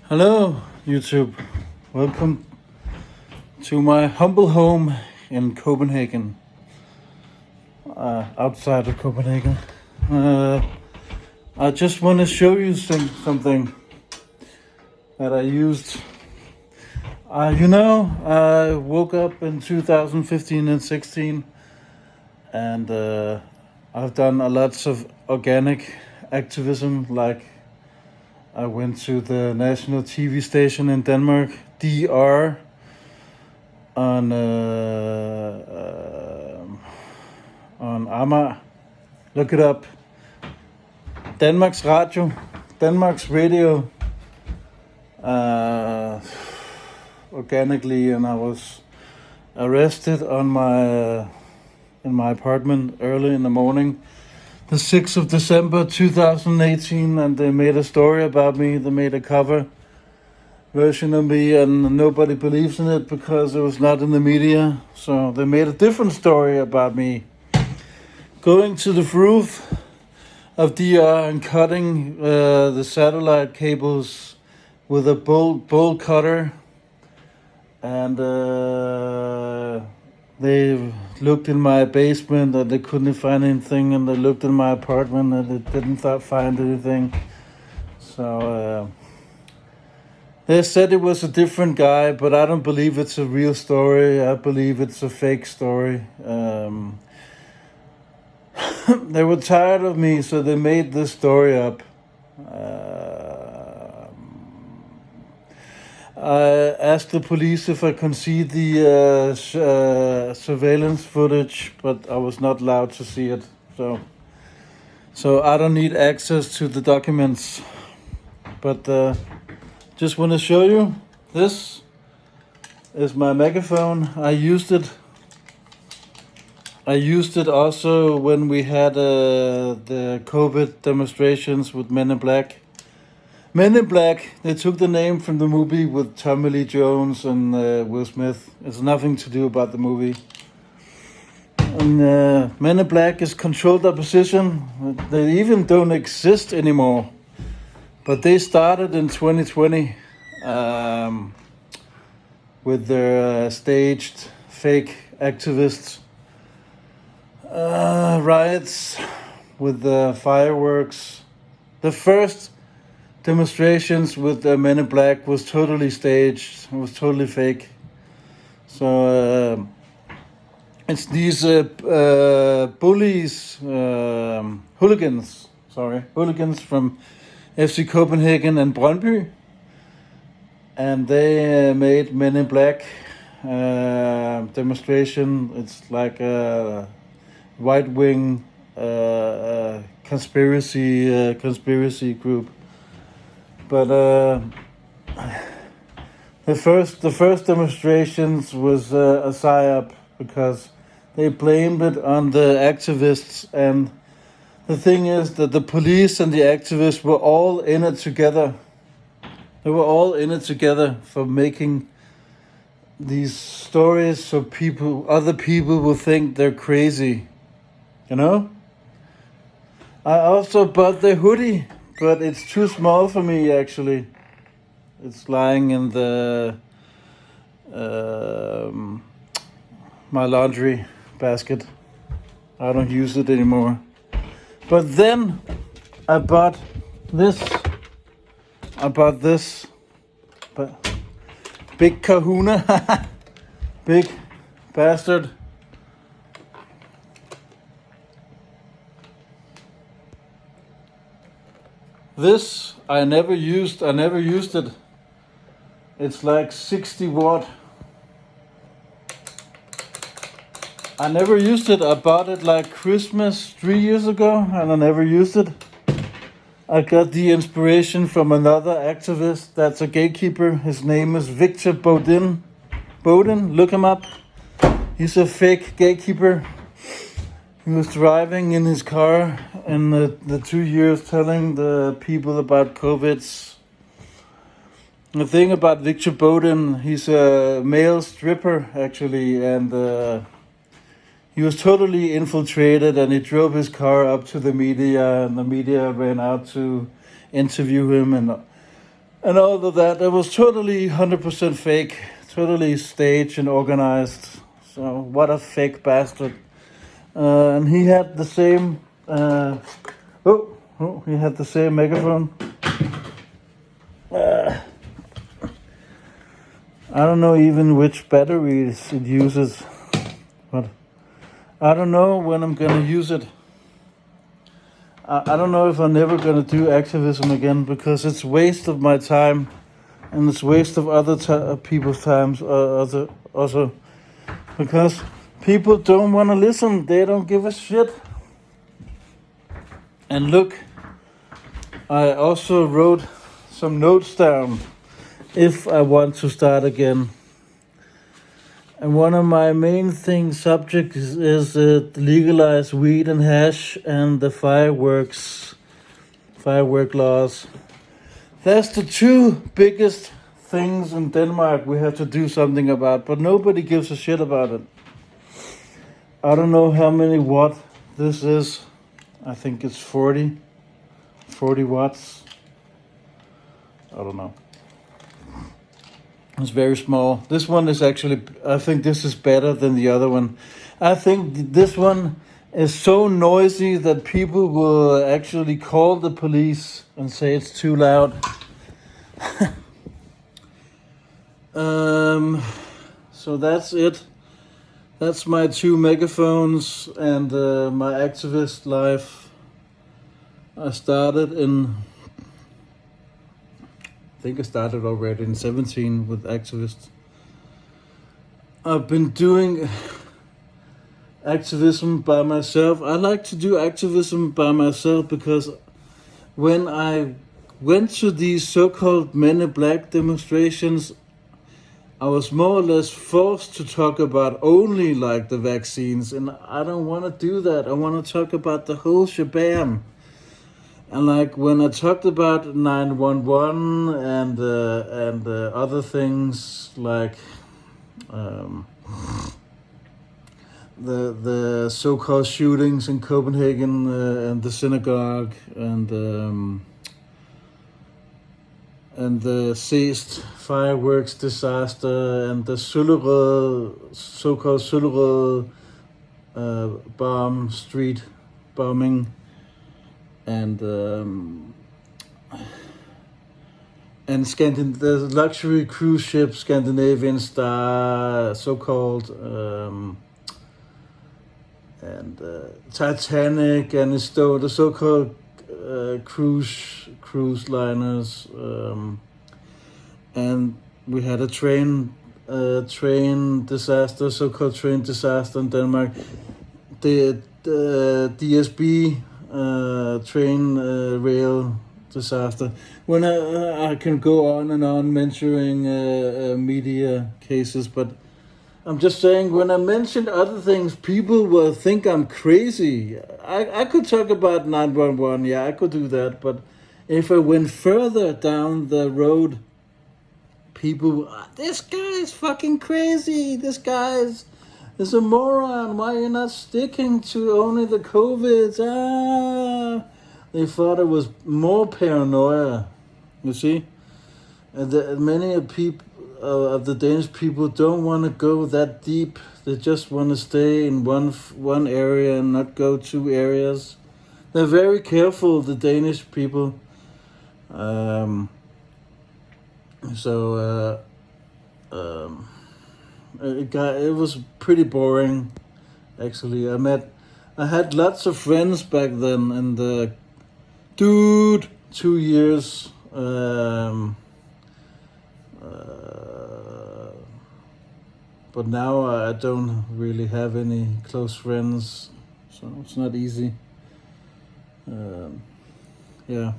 Hello, YouTube. Welcome to my humble home in Copenhagen, outside of Copenhagen. I just want to show you something that I used. I woke up in 2015 and 16, and I've done a lots of organic activism, like I went to the national TV station in Denmark, DR, on Amager. Look it up. Danmarks Radio, Danmarks Radio, organically, and I was arrested on in my apartment early in the morning, the 6th of December 2018, and they made a story about me. They made a cover version of me, and nobody believes in it because it was not in the media. So they made a different story about me going to the roof of DR and cutting the satellite cables with a bolt cutter, and they looked in my basement and they couldn't find anything, and they looked in my apartment and they didn't find anything. So they said it was a different guy, but I don't believe it's a real story. I believe it's a fake story. They were tired of me, so they made this story up. I asked the police if I could see the surveillance footage, but I was not allowed to see it. So I don't need access to the documents. But just want to show you. This is my megaphone. I used it also when we had the COVID demonstrations with Men in Black. Men in Black, they took the name from the movie with Tommy Lee Jones and Will Smith. It's nothing to do about the movie. And Men in Black is controlled opposition. They even don't exist anymore. But they started in 2020 with their staged fake activists riots with the fireworks. The first demonstrations with the Men in Black was totally staged. It was totally fake. So it's these hooligans from FC Copenhagen and Brøndby, and they made Men in Black demonstration. It's like a right-wing conspiracy group. But the first demonstrations was a psyop because they blamed it on the activists, and the thing is that the police and the activists were all in it together. They were all in it together for making these stories so other people will think they're crazy. You know? I also bought the hoodie, but it's too small for me, actually. It's lying in my laundry basket. I don't use it anymore. But then I bought this. But big kahuna. Big bastard. This I never used it. It's like 60 watt. I never used it. I bought it like Christmas 3 years ago, and I never used it. I got the inspiration from another activist that's a gatekeeper. His name is Victor Bodin. Look him up. He's a fake gatekeeper. He was driving in his car in the 2 years telling the people about COVID. The thing about Victor Bodin, he's a male stripper, actually, and he was totally infiltrated, and he drove his car up to the media, and the media ran out to interview him, and and all of that. It was totally 100% fake, totally staged and organized. So what a fake bastard. And he had the same. He had the same megaphone. I don't know even which batteries it uses, but I don't know when I'm gonna use it. I don't know if I'm never gonna do activism again, because it's waste of my time, and it's waste of other people's times. Also, because people don't want to listen. They don't give a shit. And look, I also wrote some notes down if I want to start again. And one of my main subjects is legalize weed and hash and the firework laws. That's the two biggest things in Denmark we have to do something about, but nobody gives a shit about it. I don't know how many watt this is. I think it's 40 watts. I don't know. It's very small. This one is actually, I think this is better than the other one. I think this one is so noisy that people will actually call the police and say it's too loud. So that's it. That's my 2 megaphones and my activist life. I started already in 17 with activists. I've been doing activism by myself. I like to do activism by myself because when I went to these so-called Men in Black demonstrations, I was more or less forced to talk about only like the vaccines, and I don't want to do that. I want to talk about the whole shebang. And like when I talked about 911 and other things like the so-called shootings in Copenhagen and the synagogue and the seized fireworks disaster and the so-called Søllerød street bombing. And the luxury cruise ship Scandinavian Star, so-called, and Titanic and the so-called cruise liners, and we had a train disaster, so-called train disaster in Denmark. The DSB. Train rail disaster. When I can go on and on mentioning media cases, but I'm just saying, when I mentioned other things, people will think I'm crazy. I could talk about 911, yeah, I could do that, but if I went further down the road, people, this guy is fucking crazy, this guy is a moron. Why are you not sticking to only the COVIDs? They thought it was more paranoia. You see, many of the Danish people don't want to go that deep. They just want to stay in one area and not go 2 areas. They're very careful, the Danish people. It was pretty boring, actually. I had lots of friends back then, and 2 years. But now I don't really have any close friends, so it's not easy. Yeah.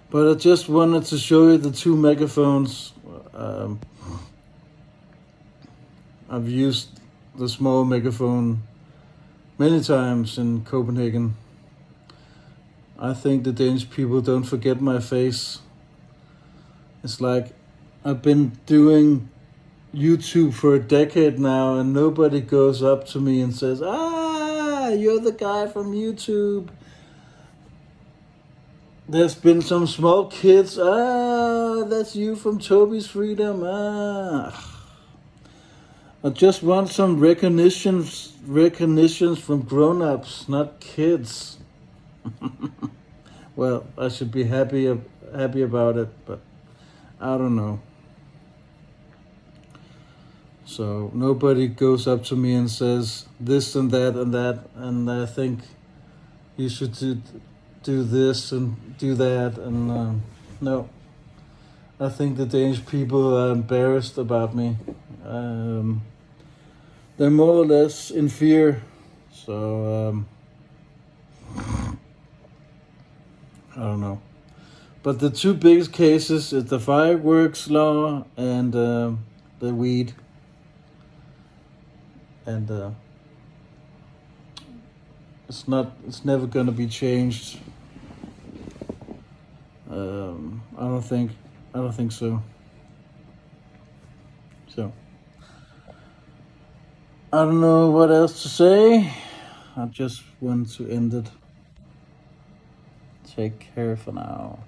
But I just wanted to show you the 2 megaphones. I've used the small megaphone many times in Copenhagen. I think the Danish people don't forget my face. It's like I've been doing YouTube for a decade now, and nobody goes up to me and says, "Ah, you're the guy from YouTube." There's been some small kids. Ah, that's you from Toby's Freedom. Ah. I just want some recognitions from grown-ups, not kids. Well, I should be happy about it, but I don't know. So nobody goes up to me and says this and that and that, and I think you should do this and do that, and no. I think the Danish people are embarrassed about me. They're more or less in fear. So I don't know. But the two biggest cases is the fireworks law and the weed. And it's never gonna be changed. I don't think so. So I don't know what else to say. I just want to end it. Take care for now.